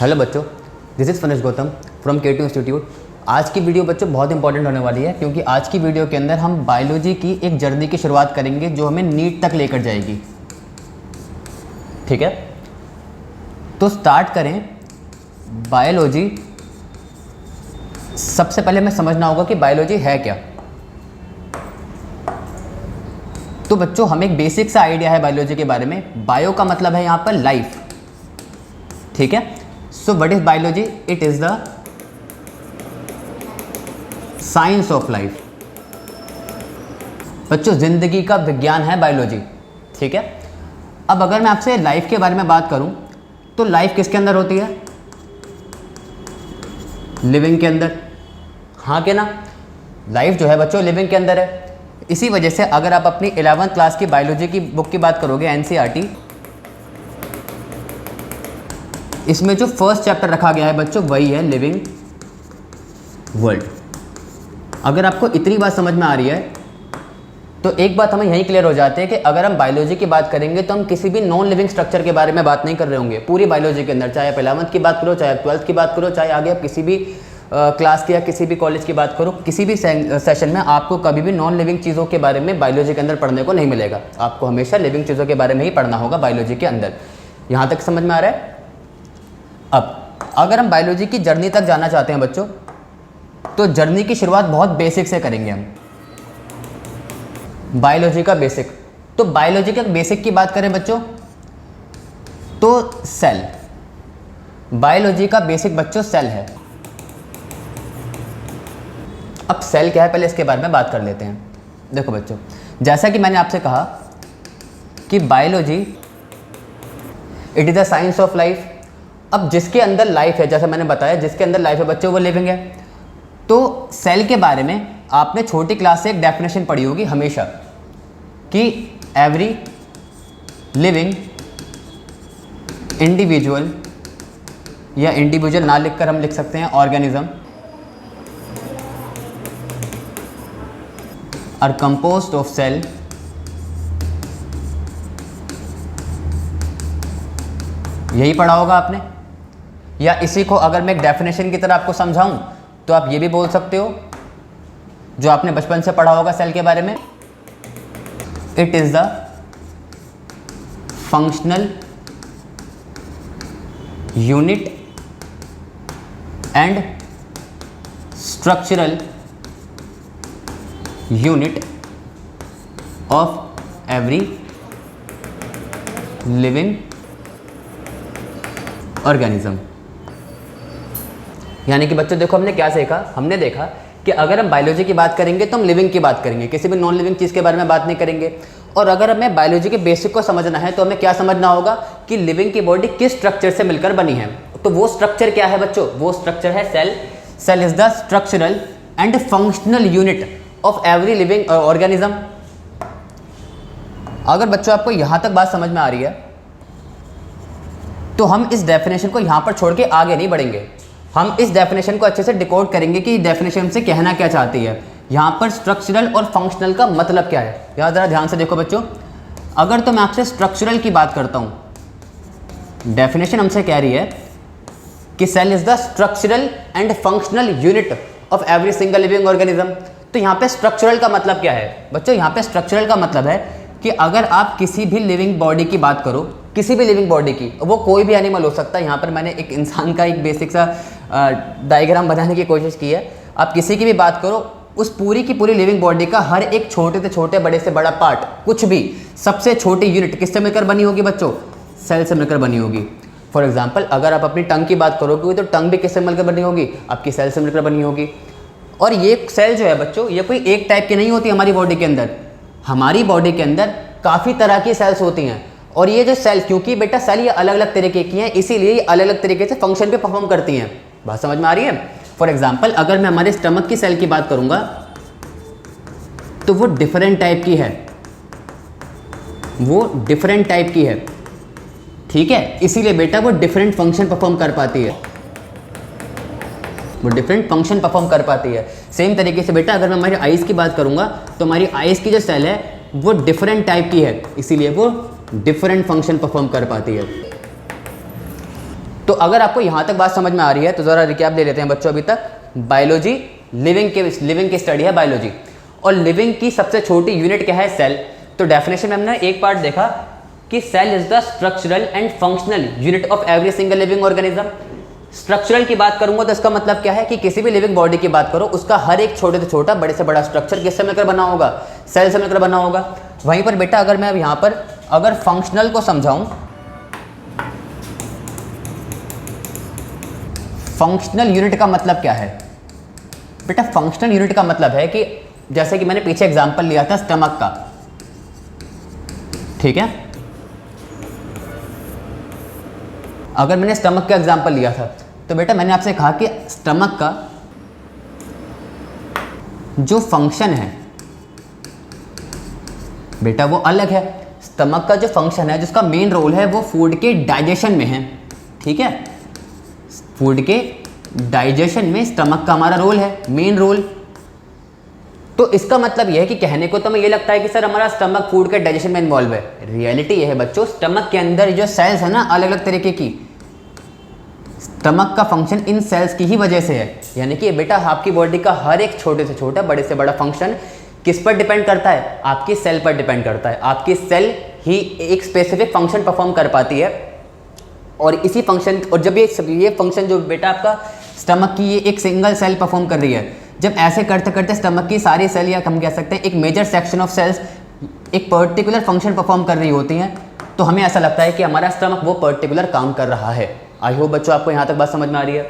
Hello बच्चों, this is finish Gautam from K2 institute. आज की वीडियो बच्चों बहुत इंपॉर्टेंट होने वाली है क्योंकि आज की वीडियो के अंदर हम बायोलॉजी की एक जर्नी की शुरुआत करेंगे जो हमें नीट तक लेकर जाएगी। ठीक है, तो स्टार्ट करें। बायोलॉजी, सबसे पहले हमें समझना होगा कि बायोलॉजी है क्या। तो बच्चों हमें एक बेसिक सा आइडिया है बायोलॉजी के बारे में। बायो का मतलब है यहाँ पर लाइफ। ठीक है, so what is biology? It is the science of life. बच्चों जिंदगी का विज्ञान है बायोलॉजी। ठीक है, अब अगर मैं आपसे लाइफ के बारे में बात करूं तो लाइफ किसके अंदर होती है? लिविंग के अंदर। हाँ के ना? लाइफ जो है बच्चों लिविंग के अंदर है। इसी वजह से अगर आप अपनी 11th क्लास की बायोलॉजी की बुक की बात करोगे, एनसीईआरटी, इसमें जो फर्स्ट चैप्टर रखा गया है बच्चों वही है लिविंग वर्ल्ड। अगर आपको इतनी बात समझ में आ रही है तो एक बात हमें यहीं क्लियर हो जाती है कि अगर हम बायोलॉजी की बात करेंगे तो हम किसी भी नॉन लिविंग स्ट्रक्चर के बारे में बात नहीं कर रहे होंगे। पूरी बायोलॉजी के अंदर, चाहे आप 11th की बात करो, चाहे आप 12th की बात करो, चाहे आगे आप किसी भी क्लास की या किसी भी कॉलेज की बात करो, किसी भी सेशन में आपको कभी भी नॉन लिविंग चीज़ों के बारे में बायोलॉजी के अंदर पढ़ने को नहीं मिलेगा। आपको हमेशा लिविंग चीज़ों के बारे में ही पढ़ना होगा बायोलॉजी के अंदर। यहाँ तक समझ में आ रहा है? अब अगर हम बायोलॉजी की जर्नी तक जाना चाहते हैं बच्चों, तो जर्नी की शुरुआत बहुत बेसिक से करेंगे हम। बायोलॉजी का बेसिक, तो बायोलॉजी के बेसिक की बात करें बच्चों तो सेल। बायोलॉजी का बेसिक बच्चों सेल है। अब सेल क्या है पहले इसके बारे में बात कर लेते हैं। देखो बच्चों, जैसा कि मैंने आपसे कहा कि biology it is the science of life. अब जिसके अंदर लाइफ है, जैसा मैंने बताया, जिसके अंदर लाइफ है बच्चों वो लिविंग है। तो सेल के बारे में आपने छोटी क्लास से एक डेफिनेशन पढ़ी होगी हमेशा कि एवरी लिविंग इंडिविजुअल, या इंडिविजुअल ना लिखकर हम लिख सकते हैं organism, are composed of cell यही पढ़ा होगा आपने। या इसी को अगर मैं एक डेफिनेशन की तरह आपको समझाऊं तो आप ये भी बोल सकते हो जो आपने बचपन से पढ़ा होगा सेल के बारे में, it is the functional unit and structural unit of every living organism. यानी कि बच्चों देखो हमने क्या सीखा, हमने देखा कि अगर हम बायोलॉजी की बात करेंगे तो हम लिविंग की बात करेंगे, किसी भी नॉन लिविंग चीज़ के बारे में बात नहीं करेंगे। और अगर हमें बायोलॉजी के बेसिक को समझना है तो हमें क्या समझना होगा कि लिविंग की बॉडी किस स्ट्रक्चर से मिलकर बनी है। तो वो स्ट्रक्चर क्या है बच्चों? वो स्ट्रक्चर है cell. Cell is the structural and functional unit of every living organism. अगर बच्चों आपको यहां तक बात समझ में आ रही है तो हम इस डेफिनेशन को यहां पर छोड़ के आगे नहीं बढ़ेंगे। हम इस डेफिनेशन को अच्छे से डिकोड करेंगे कि डेफिनेशन हमसे कहना क्या चाहती है। यहां पर स्ट्रक्चरल और फंक्शनल का मतलब क्या है। यहाँ जरा ध्यान से देखो बच्चों, अगर तो मैं आपसे स्ट्रक्चरल की बात करता हूं, डेफिनेशन हमसे कह रही है कि cell is the structural and functional unit of every single living organism. तो यहाँ पे स्ट्रक्चरल का मतलब क्या है बच्चों? यहाँ पे स्ट्रक्चरल का मतलब है कि अगर आप किसी भी लिविंग बॉडी की बात करो, किसी भी लिविंग बॉडी की, वो कोई भी एनिमल हो सकता है। यहाँ पर मैंने एक इंसान का एक बेसिक सा डायग्राम बनाने की कोशिश की है। आप किसी की भी बात करो, उस पूरी की पूरी लिविंग बॉडी का हर एक छोटे से छोटे, बड़े से बड़ा पार्ट, कुछ भी, सबसे छोटी यूनिट किससे मिलकर बनी होगी बच्चों? सेल से मिलकर बनी होगी। फॉर एग्जाम्पल अगर आप अपनी टंग की बात करोगे तो टंग भी किससे मिलकर बनी होगी? आपकी सेल से मिलकर बनी होगी। और ये सेल जो है बच्चों, ये कोई एक टाइप की नहीं होती हमारी बॉडी के अंदर। हमारी बॉडी के अंदर काफ़ी तरह की सेल्स होती हैं। और ये जो सेल, क्योंकि बेटा सेल ये अलग अलग तरीके की हैं, इसीलिए ये अलग अलग तरीके से फंक्शन पे परफॉर्म करती हैं। बात समझ में आ रही है? फॉर एग्जाम्पल अगर मैं हमारे स्टमक की सेल की बात करूंगा तो वो डिफरेंट टाइप की है, वो डिफरेंट टाइप की है। ठीक है, इसीलिए बेटा वो डिफरेंट फंक्शन परफॉर्म कर पाती है, वो डिफरेंट फंक्शन परफॉर्म कर पाती है। सेम तरीके से बेटा अगर मैं हमारी आइज़ की बात करूंगा तो हमारी आइज़ की जो सेल है वो डिफरेंट टाइप की है, इसीलिए वो डिफरेंट फंक्शन परफॉर्म कर पाती है। तो अगर आपको यहाँ तक बात समझ में आ रही है तो ज़रा रिकैप ले लेते हैं बच्चों। अभी तक बायोलॉजी, लिविंग की स्टडी है बायोलॉजी, और लिविंग की सबसे छोटी यूनिट क्या है? सेल। तो डेफिनेशन में हमने एक पार्ट देखा कि cell is the structural and functional unit of every single living organism. Structural की बात करूंगा तो इसका मतलब क्या है कि किसी भी लिविंग बॉडी की बात करो, उसका हर एक छोटे से छोटा बड़े से बड़ा स्ट्रक्चर किससे मिलकर बना होगा? सेल से मिलकर बना होगा। वहीं पर बेटा अगर मैं अब यहाँ पर अगर फंक्शनल को समझाऊं, फंक्शनल यूनिट का मतलब क्या है बेटा? फंक्शनल यूनिट का मतलब है कि जैसे कि मैंने पीछे एग्जांपल लिया था स्टमक का, ठीक है। अगर मैंने स्टमक का एग्जांपल लिया था तो बेटा मैंने आपसे कहा कि स्टमक का जो फंक्शन है बेटा वो अलग है। स्टमक का जो फंक्शन है, जिसका मेन रोल है, वो फूड के डाइजेशन में है, ठीक है। फूड के डाइजेशन में स्टमक का हमारा रोल है, मेन रोल। तो इसका मतलब यह है कि कहने को तो हमें ये लगता है कि सर हमारा स्टमक फूड के डाइजेशन में इन्वॉल्व है। रियलिटी ये है बच्चों, स्टमक के अंदर जो सेल्स है ना अलग अलग तरीके की, स्टमक का फंक्शन इन सेल्स की ही वजह से है। यानी कि बेटा आपकी बॉडी का हर एक छोटे से छोटा बड़े से बड़ा फंक्शन किस पर डिपेंड करता है? आपकी सेल पर डिपेंड करता है। आपकी सेल ही एक स्पेसिफिक फंक्शन परफॉर्म कर पाती है, और इसी फंक्शन, और जब ये फंक्शन जो बेटा आपका स्टमक की ये एक सिंगल सेल परफॉर्म कर रही है, जब ऐसे करते करते स्टमक की सारी सेल, या हम कह सकते हैं एक मेजर सेक्शन ऑफ सेल्स एक पर्टिकुलर फंक्शन परफॉर्म कर रही होती हैं, तो हमें ऐसा लगता है कि हमारा स्टमक वो पर्टिकुलर काम कर रहा है। आई होप बच्चों आपको यहाँ तक बात समझ में आ रही है।